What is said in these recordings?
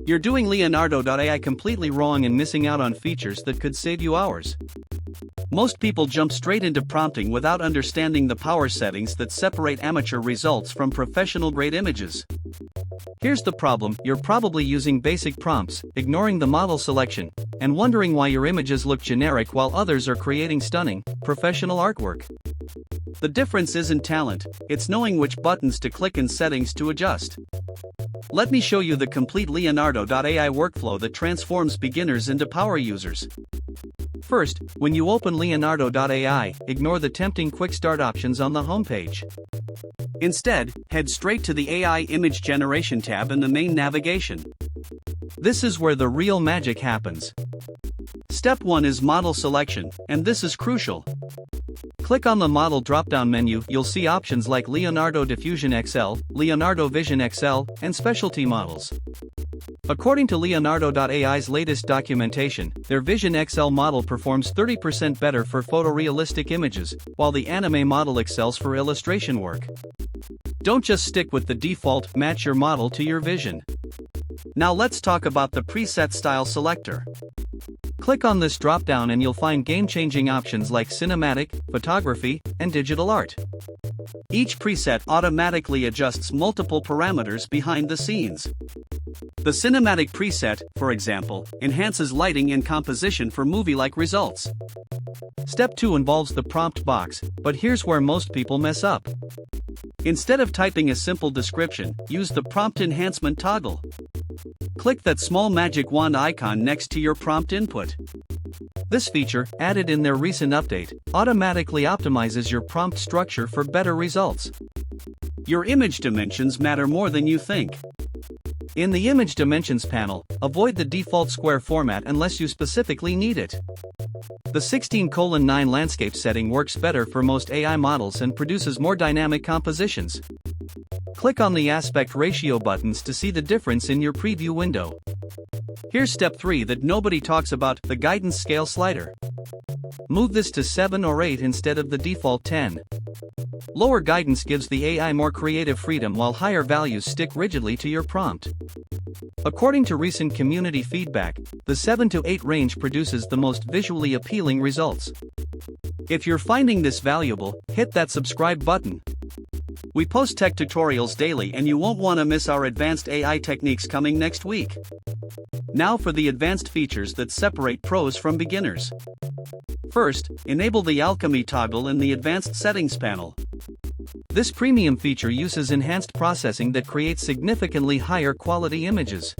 You're doing Leonardo.AI completely wrong and missing out on features that could save you hours. Most people jump straight into prompting without understanding the power settings that separate amateur results from professional-grade images. Here's the problem: you're probably using basic prompts, ignoring the model selection, and wondering why your images look generic while others are creating stunning, professional artwork. The difference isn't talent, it's knowing which buttons to click and settings to adjust. Let me show you the complete Leonardo.AI workflow that transforms beginners into power users. First, when you open Leonardo.AI, ignore the tempting quick start options on the homepage. Instead, head straight to the AI Image Generation tab in the main navigation. This is where the real magic happens. Step 1 is model selection, and this is crucial. Click on the model drop-down menu. You'll see options like Leonardo Diffusion XL, Leonardo Vision XL, and specialty models. According to Leonardo.AI's latest documentation, their Vision XL model performs 30% better for photorealistic images, while the anime model excels for illustration work. Don't just stick with the default, match your model to your vision. Now let's talk about the preset style selector. Click on this drop-down and you'll find game-changing options like cinematic, photography, and digital art. Each preset automatically adjusts multiple parameters behind the scenes. The cinematic preset, for example, enhances lighting and composition for movie-like results. Step 2 involves the prompt box, but here's where most people mess up. Instead of typing a simple description, use the prompt enhancement toggle. Click that small magic wand icon next to your prompt input. This feature, added in their recent update, automatically optimizes your prompt structure for better results. Your image dimensions matter more than you think. In the Image Dimensions panel, avoid the default square format unless you specifically need it. The 16:9 landscape setting works better for most AI models and produces more dynamic compositions. Click on the aspect ratio buttons to see the difference in your preview window. Here's step 3 that nobody talks about: the guidance scale slider. Move this to 7 or 8 instead of the default 10. Lower guidance gives the AI more creative freedom while higher values stick rigidly to your prompt. According to recent community feedback, the 7 to 8 range produces the most visually appealing results. If you're finding this valuable, hit that subscribe button. We post tech tutorials daily and you won't want to miss our advanced AI techniques coming next week. Now for the advanced features that separate pros from beginners. First, enable the alchemy toggle in the advanced settings panel. This premium feature uses enhanced processing that creates significantly higher quality images.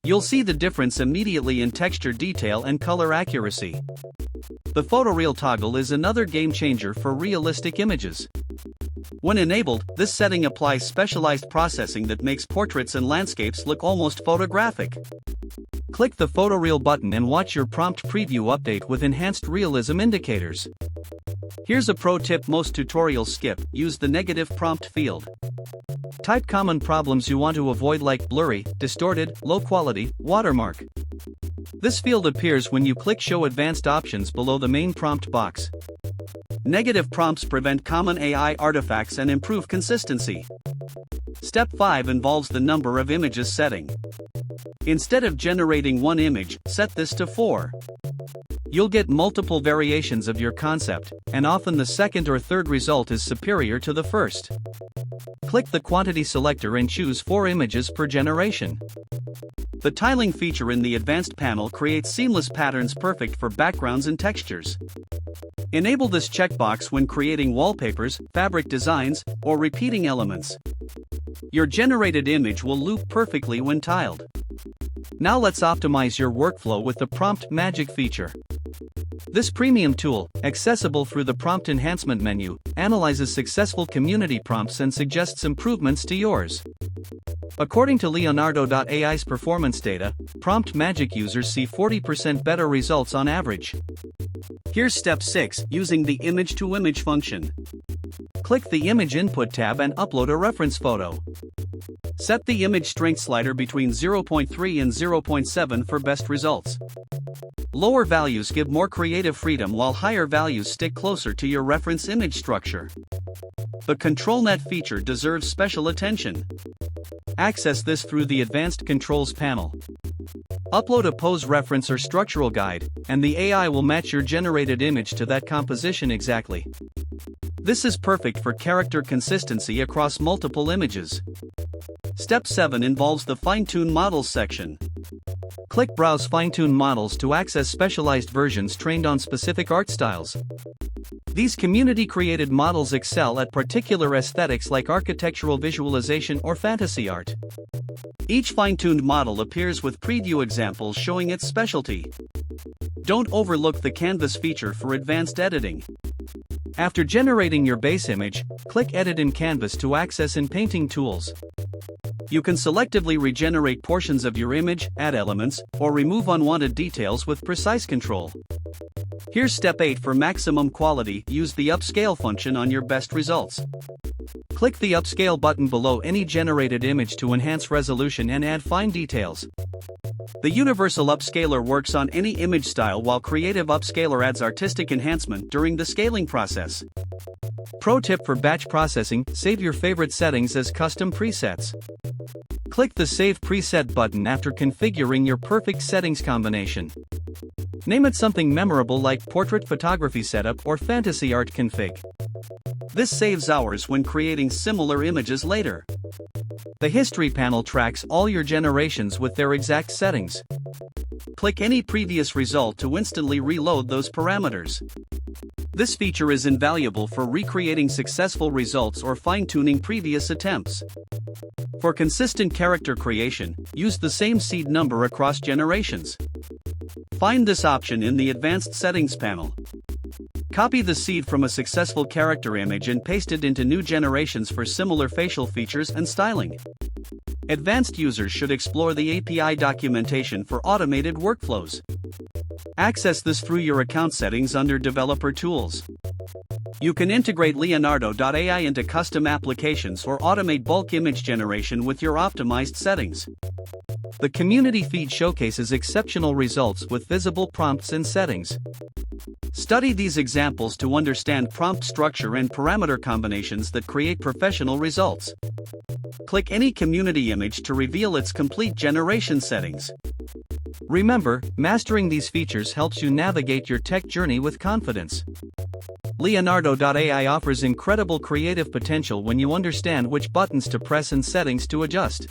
You'll see the difference immediately in texture detail and color accuracy. The photoreal toggle is another game changer for realistic images. When enabled, this setting applies specialized processing that makes portraits and landscapes look almost photographic. Click the photoreal button and watch your prompt preview update with enhanced realism indicators. Here's a pro tip most tutorials skip: use the negative prompt field. Type common problems you want to avoid like blurry, distorted, low quality, watermark. This field appears when you click Show Advanced Options below the main prompt box. Negative prompts prevent common AI artifacts and improve consistency. Step 5 involves the number of images setting. Instead of generating one image, set this to 4. You'll get multiple variations of your concept, and often the second or third result is superior to the first. Click the quantity selector and choose 4 images per generation. The tiling feature in the advanced panel creates seamless patterns perfect for backgrounds and textures. Enable this checkbox when creating wallpapers, fabric designs, or repeating elements. Your generated image will loop perfectly when tiled. Now let's optimize your workflow with the Prompt Magic feature. This premium tool, accessible through the prompt enhancement menu, analyzes successful community prompts and suggests improvements to yours. According to Leonardo.AI's performance data, Prompt Magic users see 40% better results on average. Here's step 6, using the image-to-image function. Click the Image Input tab and upload a reference photo. Set the image strength slider between 0.3 and 0.7 for best results. Lower values give more creative freedom while higher values stick closer to your reference image structure. The ControlNet feature deserves special attention. Access this through the Advanced Controls panel. Upload a pose reference or structural guide, and the AI will match your generated image to that composition exactly. This is perfect for character consistency across multiple images. Step 7 involves the Fine-Tune Models section. Click Browse Fine-Tune Models to access specialized versions trained on specific art styles. These community-created models excel at particular aesthetics like architectural visualization or fantasy art. Each fine-tuned model appears with preview examples showing its specialty. Don't overlook the canvas feature for advanced editing. After generating your base image, click Edit in Canvas to access in Painting tools. You can selectively regenerate portions of your image, add elements, or remove unwanted details with precise control. Here's Step 8 for maximum quality. Use the Upscale function on your best results. Click the Upscale button below any generated image to enhance resolution and add fine details. The Universal Upscaler works on any image style, while Creative Upscaler adds artistic enhancement during the scaling process. Pro tip for batch processing: save your favorite settings as custom presets. Click the Save Preset button after configuring your perfect settings combination. Name it something memorable like Portrait Photography Setup or Fantasy Art Config. This saves hours when creating similar images later. The History panel tracks all your generations with their exact settings. Click any previous result to instantly reload those parameters. This feature is invaluable for recreating successful results or fine-tuning previous attempts. For consistent character creation, use the same seed number across generations. Find this option in the Advanced Settings panel. Copy the seed from a successful character image and paste it into new generations for similar facial features and styling. Advanced users should explore the API documentation for automated workflows. Access this through your account settings under Developer Tools. You can integrate Leonardo.AI into custom applications or automate bulk image generation with your optimized settings. The community feed showcases exceptional results with visible prompts and settings. Study these examples to understand prompt structure and parameter combinations that create professional results. Click any community image to reveal its complete generation settings. Remember, mastering these features helps you navigate your tech journey with confidence. Leonardo.AI offers incredible creative potential when you understand which buttons to press and settings to adjust.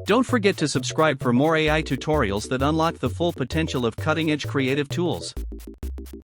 Don't forget to subscribe for more AI tutorials that unlock the full potential of cutting-edge creative tools.